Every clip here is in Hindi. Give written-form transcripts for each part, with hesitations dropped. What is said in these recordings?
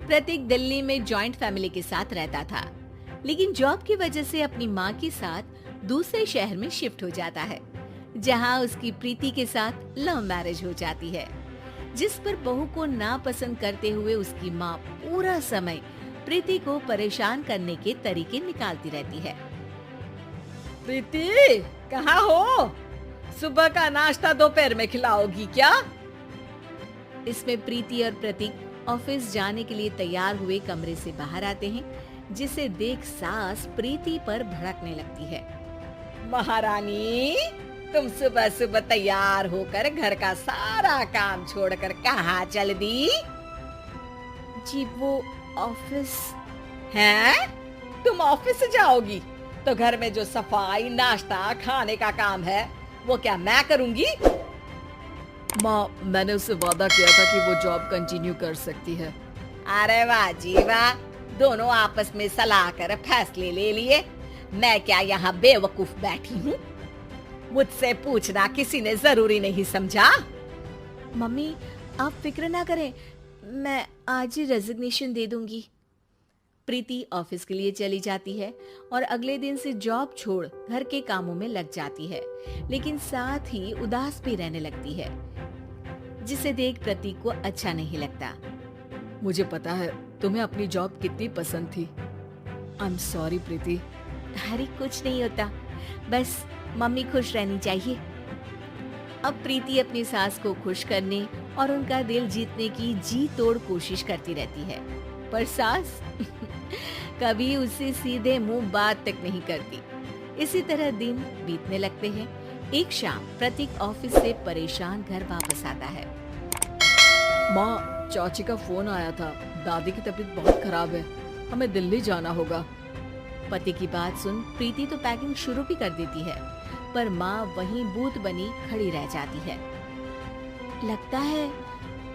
प्रतीक दिल्ली में जॉइंट फैमिली के साथ रहता था, लेकिन जॉब की वजह से अपनी माँ के साथ दूसरे शहर में शिफ्ट हो जाता है, जहाँ उसकी प्रीति के साथ लव मैरिज हो जाती है, जिस पर बहू को नापसंद करते हुए उसकी माँ पूरा समय प्रीति को परेशान करने के तरीके निकालती रहती है। प्रीति, कहाँ हो? सुबह का नाश्ता दोपहर में खिलाओगी क्या? इसमें प्रीति और प्रतीक ऑफिस जाने के लिए तैयार हुए कमरे से बाहर आते हैं, जिसे देख सास प्रीति पर भड़कने लगती है। महारानी, तुम सुबह सुबह तैयार होकर घर का सारा काम छोड़कर कहाँ चल दी? जी वो ऑफिस। हैं? तुम ऑफिस जाओगी तो घर में जो सफाई, नाश्ता, खाने का काम है वो क्या मैं करूंगी? माँ, मैंने उससे वादा किया था कि वो जॉब कंटिन्यू कर सकती है। अरे वाह जी वाह, दोनों आपस में सलाह कर फैसले ले लिए। मैं क्या यहाँ बेवकूफ बैठी हूँ? मुझसे पूछना किसी ने जरूरी नहीं समझा? मम्मी, आप फिक्र ना करें, मैं आज ही रेजिग्नेशन दे दूंगी। प्रीति ऑफिस के लिए चली जाती है और अगले दिन से जॉब छोड़ घर के कामों में लग जाती है, लेकिन साथ ही उदास भी रहने लगती है, जिसे देख प्रतीक को अच्छा नहीं लगता। मुझे पता है तुम्हें अपनी जॉब कितनी पसंद थी। आई एम सॉरी प्रीति। अरे कुछ नहीं होता, बस मम्मी खुश रहनी चाहिए। अब प्रीति अपनी सास को खुश करने और उनका दिल जीतने की जी तोड़ कोशिश करती रहती है, पर सास कभी उससे सीधे मुंह बात तक नहीं करती। इसी तरह दिन बीतने लगते हैं। एक शाम प्रतीक ऑफिस से परेशान घर वापस आता है। माँ, चाची का फोन आया था, दादी की तबीयत बहुत खराब है, हमें दिल्ली जाना होगा। पति की बात सुन प्रीति तो पैकिंग शुरू भी कर देती है, पर माँ वहीं बूत बनी खड़ी रह जाती है। लगता है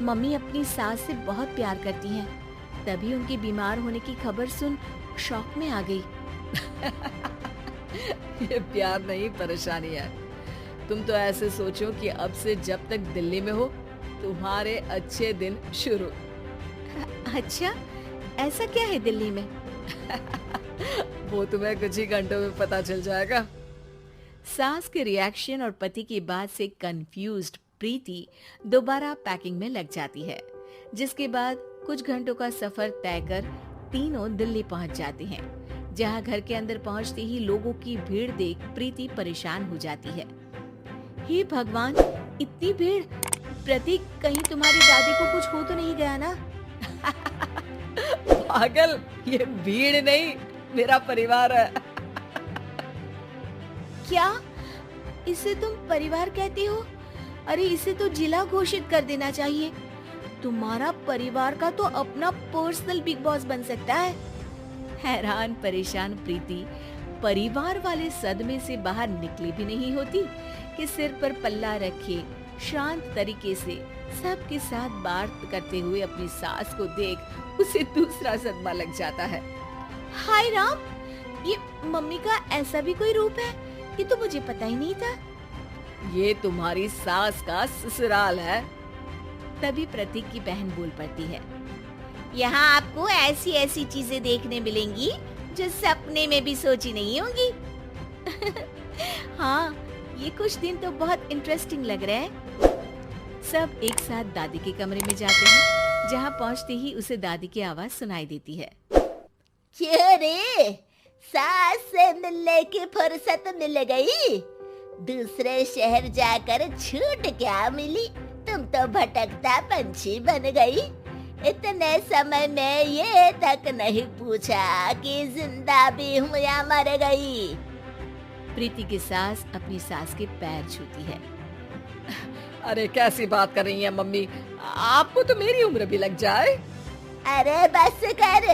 मम्मी अपनी सास से बहुत प्यार करती हैं, तभी उनके बीमार होने की खबर सुन शॉक में आ गई। ये प्यार नहीं, परेशानी है। तुम तो ऐसे सोचो कि अब से जब तक दिल्ली में हो तुम्हारे अच्छे दिन शुरू। अच्छा, ऐसा क्या है दिल्ली में? वो तुम्हें कुछ ही घंटों में पता चल जाएगा। सास के रिएक्शन और पति की बात से कंफ्यूज्ड प्रीति दोबारा पैकिंग में लग जाती है, जिसके बाद कुछ घंटों का सफर तय कर तीनों दिल्ली पहुंच जाते हैं, जहां घर के अंदर पहुंचते ही लोगों की भीड़ देख प्रीति परेशान हो जाती है। हे भगवान, इतनी भीड़! प्रतीक, कहीं तुम्हारी दादी को कुछ हो तो नहीं गया ना? पागल, ये भीड़ नहीं, मेरा परिवार है। क्या इसे तुम परिवार कहते हो? अरे इसे तो जिला घोषित कर देना चाहिए। तुम्हारा परिवार का तो अपना पर्सनल बिग बॉस बन सकता है। हैरान परेशान प्रीति परिवार वाले सदमे से बाहर निकली भी नहीं होती कि सिर पर पल्ला रखे शांत तरीके से सबके साथ बात करते हुए अपनी सास को देख उसे दूसरा सदमा लग जाता है। हाय राम, ये मम्मी का ऐसा भी कोई रूप है? ये तो मुझे पता ही नहीं था। ये तुम्हारी सास का ससुराल है। तभी प्रतीक की बहन बोल पड़ती है, यहाँ आपको ऐसी ऐसी चीजें देखने मिलेंगी जो सपने में भी सोची नहीं होंगी। हाँ, ये कुछ दिन तो बहुत इंटरेस्टिंग लग रहा है। सब एक साथ दादी के कमरे में जाते हैं, जहाँ पहुँचते ही उसे दादी की आवाज सुनाई देती है। क्यों रे, सास से मिलने की फुर्सत मिल गई? दूसरे शहर जाकर छूट क्या मिली? तुम तो भटकता पंछी बन गई। इतने समय में ये तक नहीं पूछा कि जिंदा भी हूँ या मर गई। प्रीति की सास अपनी सास के पैर छूती है। अरे कैसी बात कर रही है मम्मी, आपको तो मेरी उम्र भी लग जाए। अरे बस कर,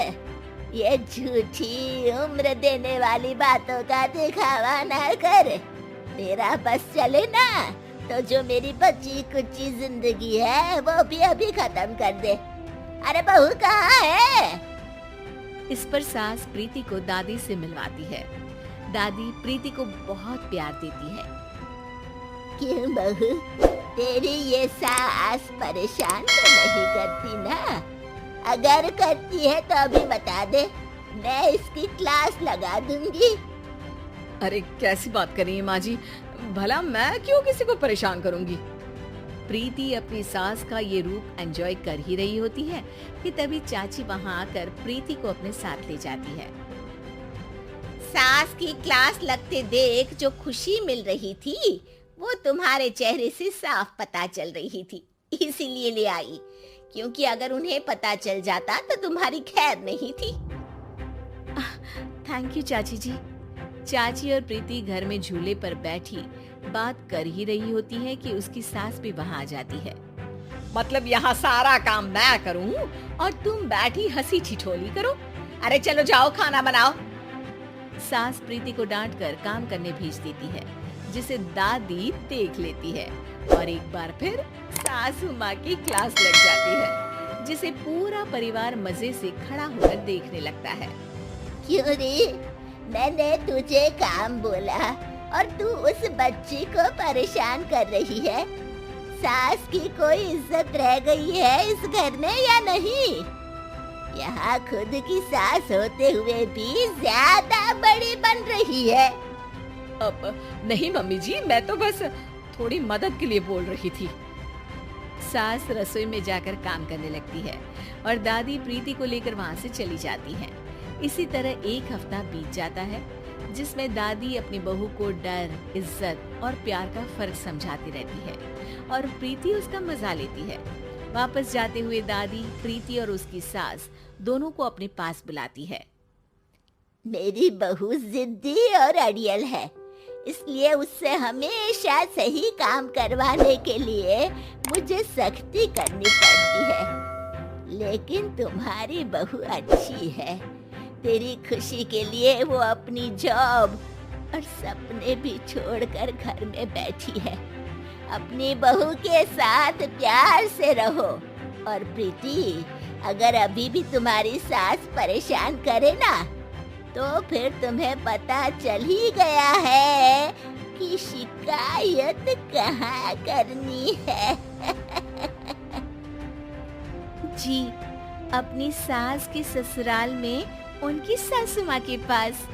ये झूठी उम्र देने वाली बातों का दिखावा ना कर। तेरा बस चले ना तो जो मेरी बची कुची जिंदगी है वो भी अभी खत्म कर दे। अरे बहू कहाँ है? इस पर सास प्रीति को दादी से मिलवाती है। दादी प्रीति को बहुत प्यार देती है। क्यों बहू, तेरी ये सास परेशान तो नहीं करती ना? अगर करती है तो अभी बता दे, मैं इसकी क्लास लगा दूंगी। अरे कैसी बात कर रही है माँ जी, भला मैं क्यों किसी को परेशान करूंगी। प्रीति अपनी सास का ये रूप एंजॉय कर ही रही होती है कि तभी चाची वहाँ आकर प्रीति को अपने साथ ले जाती है। सास की क्लास लगते देख जो खुशी मिल रही थी वो तुम्हारे चेहरे से साफ पता चल रही थी, इसीलिए ले आई, क्योंकि अगर उन्हें पता चल जाता तो तुम्हारी खैर नहीं थी। थैंक यू चाची जी। चाची और प्रीति घर में झूले पर बैठी बात कर ही रही होती है कि उसकी सास भी वहाँ आ जाती है। मतलब यहाँ सारा काम मैं करूँ और तुम बैठी हंसी ठिठोली करो? अरे चलो जाओ खाना बनाओ। सास प्रीति को डांट कर काम करने भेज देती है, जिसे दादी देख लेती है और एक बार फिर सासू माँ की क्लास लग जाती है, जिसे पूरा परिवार मजे से खड़ा होकर देखने लगता है। क्यों रे, मैंने तुझे काम बोला और तू उस बच्ची को परेशान कर रही है। सास की कोई इज्जत रह गई है इस घर में या नहीं? यहाँ खुद की सास होते हुए भी ज्यादा बड़ी बन रही है। अब नहीं मम्मी जी, मैं तो बस थोड़ी मदद के लिए बोल रही थी। सास रसोई में जाकर काम करने लगती है और दादी प्रीति को लेकर वहाँ से चली जाती है। इसी तरह एक हफ्ता बीत जाता है, जिसमें दादी अपनी बहू को डर, इज्जत और प्यार का फर्क समझाती रहती है और प्रीति उसका मजा लेती है। वापस जाते हुए दादी प्रीति और उसकी सास दोनों को अपने पास बुलाती है। मेरी बहू जिद्दी और अड़ियल है, इसलिए उससे हमेशा सही काम करवाने के लिए मुझे सख्ती करनी पड़ती है। लेकिन तुम्हारी बहू अच्छी है, तेरी खुशी के लिए वो अपनी जॉब और सपने भी छोड़कर घर में बैठी है। अपनी बहू के साथ प्यार से रहो। और प्रीति, अगर अभी भी तुम्हारी सास परेशान करे ना, तो फिर तुम्हें पता चल ही गया है कि शिकायत कहाँ करनी है। जी, अपनी सास के ससुराल में उनकी सासू माँ के पास।